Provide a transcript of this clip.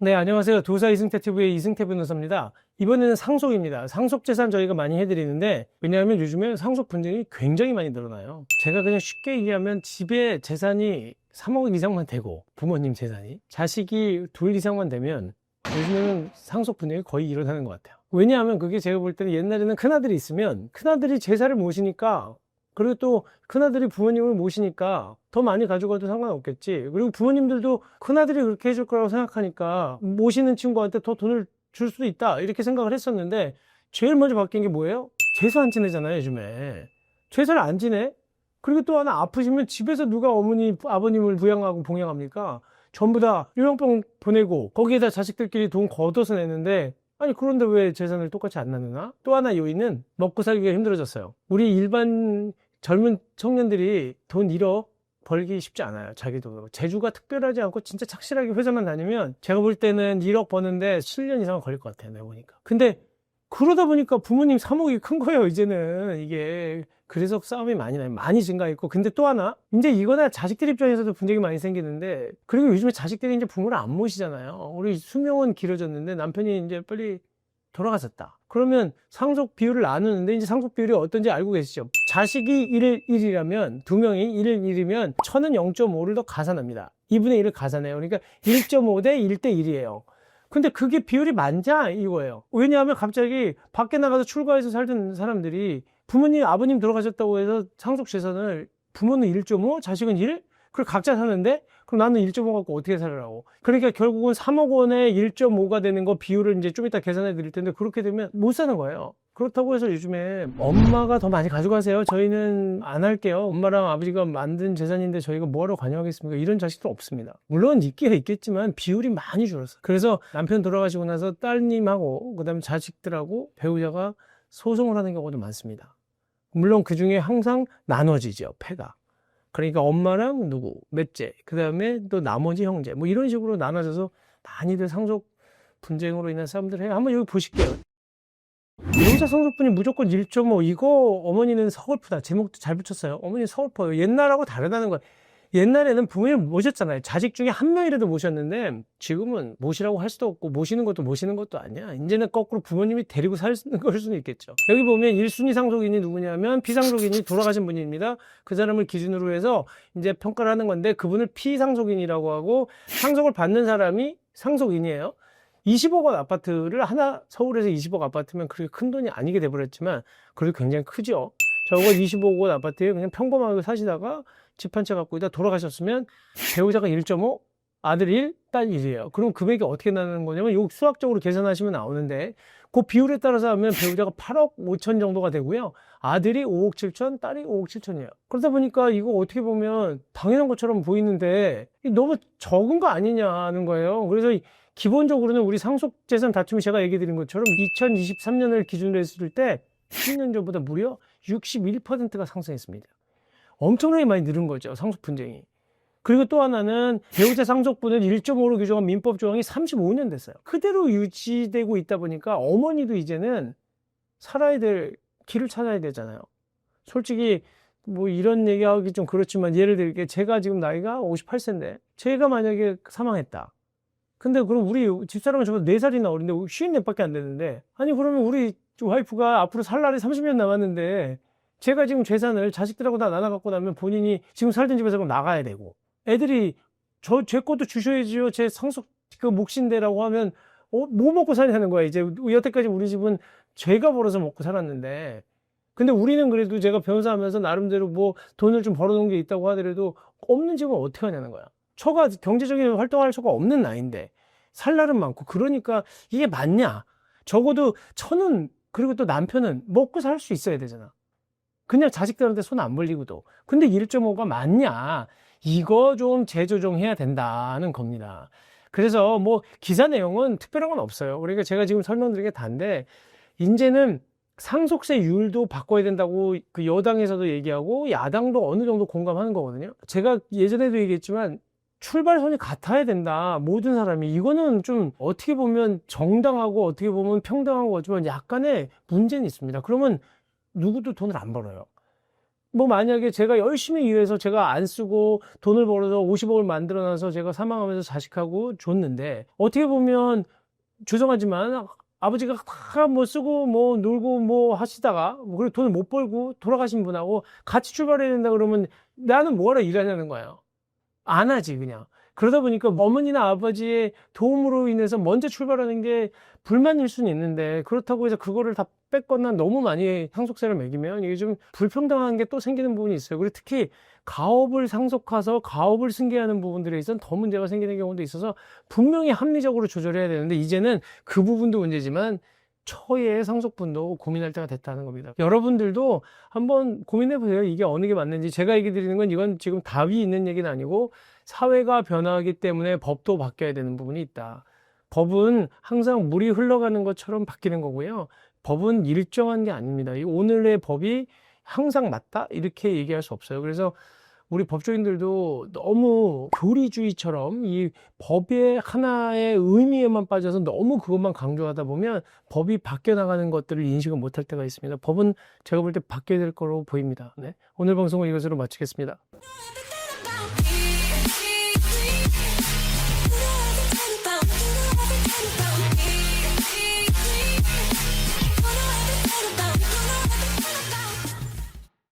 네, 안녕하세요. 도사 이승태 TV의 이승태 변호사입니다. 이번에는 상속입니다. 상속재산 저희가 많이 해드리는데, 왜냐하면 요즘에 상속 분쟁이 굉장히 많이 늘어나요. 제가 그냥 쉽게 얘기하면 집에 재산이 3억 이상만 되고, 부모님 재산이, 자식이 둘 이상만 되면 요즘에는 상속 분쟁이 거의 일어나는 것 같아요. 왜냐하면 그게 제가 볼 때는 옛날에는 큰아들이 있으면 큰아들이 제사를 모시니까, 그리고 또 큰아들이 부모님을 모시니까 더 많이 가져가도 상관없겠지. 그리고 부모님들도 큰아들이 그렇게 해줄 거라고 생각하니까 모시는 친구한테 더 돈을 줄 수도 있다, 이렇게 생각을 했었는데, 제일 먼저 바뀐 게 뭐예요? 제사 안 지내잖아요, 요즘에. 제사를 안 지내? 그리고 또 하나, 아프시면 집에서 누가 어머니 아버님을 부양하고 봉양합니까? 전부 다 요양병 보내고 거기에다 자식들끼리 돈 걷어서 내는데, 아니 그런데 왜 재산을 똑같이 안 나누나? 또 하나 요인은 먹고 살기가 힘들어졌어요. 우리 일반 젊은 청년들이 돈 1억 벌기 쉽지 않아요. 자기도 재주가 특별하지 않고 진짜 착실하게 회사만 다니면 제가 볼 때는 1억 버는데 7년 이상은 걸릴 것 같아요, 내가 보니까. 근데 그러다 보니까 부모님 3억이 큰 거예요, 이제는. 이게 그래서 싸움이 많이 나요. 많이 증가했고. 근데 또 하나, 이제 이거나 자식들 입장에서도 분쟁이 많이 생기는데, 그리고 요즘에 자식들이 이제 부모를 안 모시잖아요. 우리 수명은 길어졌는데 남편이 이제 빨리 돌아가셨다. 그러면 상속 비율을 나누는데, 이제 상속 비율이 어떤지 알고 계시죠? 자식이 1일 1이라면, 두 명이 1일 1이면 천은 0.5를 더 가산합니다. 2분의 1을 가산해요. 그러니까 1.5 대 1대 1이에요. 근데 그게 비율이 맞냐 이거예요. 왜냐하면 갑자기 밖에 나가서 출가해서 살던 사람들이 부모님, 아버님 돌아가셨다고 해서 상속 재산을, 부모는 1.5, 자식은 1? 그걸 각자 사는데, 그럼 나는 1.5 갖고 어떻게 살으라고. 그러니까 결국은 3억 원에 1.5가 되는 거 비율을 이제 좀 이따 계산해 드릴 텐데, 그렇게 되면 못 사는 거예요. 그렇다고 해서 요즘에 엄마가 더 많이 가져가세요, 저희는 안 할게요, 엄마랑 아버지가 만든 재산인데 저희가 뭐하러 관여하겠습니까, 이런 자식도 없습니다. 물론 있긴 있겠지만 비율이 많이 줄었어요. 그래서 남편 돌아가시고 나서 딸님하고 그다음에 자식들하고 배우자가 소송을 하는 경우도 많습니다. 물론 그 중에 항상 나눠지죠, 패가. 그러니까 엄마랑 누구, 넷째, 그 다음에 또 나머지 형제, 뭐 이런 식으로 나눠져서 많이들 상속 분쟁으로 인한 싸움들을 해요. 한번 여기 보실게요. 배우자 상속분이 무조건 1.5, 이거 어머니는 서글프다. 제목도 잘 붙였어요. 어머니 서글퍼요. 옛날하고 다르다는 거예요. 옛날에는 부모님 모셨잖아요. 자식 중에 한 명이라도 모셨는데, 지금은 모시라고 할 수도 없고 모시는 것도 아니야. 이제는 거꾸로 부모님이 데리고 사는 걸 수는 있겠죠. 여기 보면 1순위 상속인이 누구냐면 피상속인이 돌아가신 분입니다. 그 사람을 기준으로 해서 이제 평가를 하는 건데, 그분을 피상속인이라고 하고, 상속을 받는 사람이 상속인이에요. 20억 원 아파트를 하나, 서울에서 20억 아파트면 그렇게 큰 돈이 아니게 돼버렸지만 그래도 굉장히 크죠. 저거 25억 원 아파트에 그냥 평범하게 사시다가 집 한 채 갖고 있다 돌아가셨으면 배우자가 1.5, 아들 1, 딸 1이에요. 그럼 금액이 어떻게 나는 거냐면, 요 수학적으로 계산하시면 나오는데, 그 비율에 따라서 하면 배우자가 8억 5천 정도가 되고요. 아들이 5억 7천, 딸이 5억 7천이에요. 그러다 보니까 이거 어떻게 보면 당연한 것처럼 보이는데 너무 적은 거 아니냐는 거예요. 그래서 기본적으로는 우리 상속재산 다툼이, 제가 얘기 드린 것처럼 2023년을 기준으로 했을 때 10년 전보다 무려 61%가 상승했습니다. 엄청나게 많이 늘은 거죠, 상속 분쟁이. 그리고 또 하나는 배우자 상속분을 1.5로 규정한 민법 조항이 35년 됐어요. 그대로 유지되고 있다 보니까 어머니도 이제는 살아야 될 길을 찾아야 되잖아요. 솔직히 뭐 이런 얘기하기 좀 그렇지만, 예를 들게 제가 지금 나이가 58세인데 제가 만약에 사망했다. 근데 그럼 우리 집사람은 저보다 4살이나 어린데 54밖에 안 되는데, 아니 그러면 우리 와이프가 앞으로 살 날이 30년 남았는데, 제가 지금 재산을 자식들하고 다 나눠 갖고 나면 본인이 지금 살던 집에서 그럼 나가야 되고, 애들이 제 것도 주셔야지요, 제 상속 그 몫인데라고 하면 뭐 먹고 사냐는 거야. 이제 여태까지 우리 집은 제가 벌어서 먹고 살았는데, 근데 우리는 그래도 제가 변호사 하면서 나름대로 뭐 돈을 좀 벌어놓은 게 있다고 하더라도 없는 집은 어떻게 하냐는 거야. 처가 경제적인 활동할 처가 없는 나이인데 살 날은 많고. 그러니까 이게 맞냐? 적어도 천은, 그리고 또 남편은 먹고 살 수 있어야 되잖아. 그냥 자식들한테 손 안 벌리고도. 근데 1.5가 맞냐? 이거 좀 재조정해야 된다는 겁니다. 그래서 뭐 기사 내용은 특별한 건 없어요. 그러니까 제가 지금 설명드린 게 단데, 이제는 상속세율도 바꿔야 된다고 그 여당에서도 얘기하고 야당도 어느 정도 공감하는 거거든요. 제가 예전에도 얘기했지만 출발선이 같아야 된다, 모든 사람이. 이거는 좀 어떻게 보면 정당하고 어떻게 보면 평등한 거지만 약간의 문제는 있습니다. 그러면 누구도 돈을 안 벌어요. 뭐 만약에 제가 열심히 일해서 제가 안 쓰고 돈을 벌어서 50억을 만들어놔서 제가 사망하면서 자식하고 줬는데, 어떻게 보면 죄송하지만 아버지가 다 뭐 쓰고 뭐 놀고 뭐 하시다가 그리고 돈을 못 벌고 돌아가신 분하고 같이 출발해야 된다 그러면 나는 뭐하러 일하냐는 거예요. 안 하지 그냥. 그러다 보니까 어머니나 아버지의 도움으로 인해서 먼저 출발하는 게 불만일 수는 있는데, 그렇다고 해서 그거를 다 뺏거나 너무 많이 상속세를 매기면 이게 좀 불평등한 게 또 생기는 부분이 있어요. 그리고 특히 가업을 상속해서 가업을 승계하는 부분들에 있어서 더 문제가 생기는 경우도 있어서 분명히 합리적으로 조절해야 되는데, 이제는 그 부분도 문제지만 처의 상속분도 고민할 때가 됐다는 겁니다. 여러분들도 한번 고민해 보세요. 이게 어느 게 맞는지. 제가 얘기 드리는 건 이건 지금 답이 있는 얘기는 아니고, 사회가 변화하기 때문에 법도 바뀌어야 되는 부분이 있다. 법은 항상 물이 흘러가는 것처럼 바뀌는 거고요. 법은 일정한 게 아닙니다. 오늘의 법이 항상 맞다? 이렇게 얘기할 수 없어요. 그래서 우리 법조인들도 너무 교리주의처럼 이 법의 하나의 의미에만 빠져서 너무 그것만 강조하다 보면 법이 바뀌어 나가는 것들을 인식을 못할 때가 있습니다. 법은 제가 볼 때 바뀌어야 될 거로 보입니다. 네. 오늘 방송은 이것으로 마치겠습니다.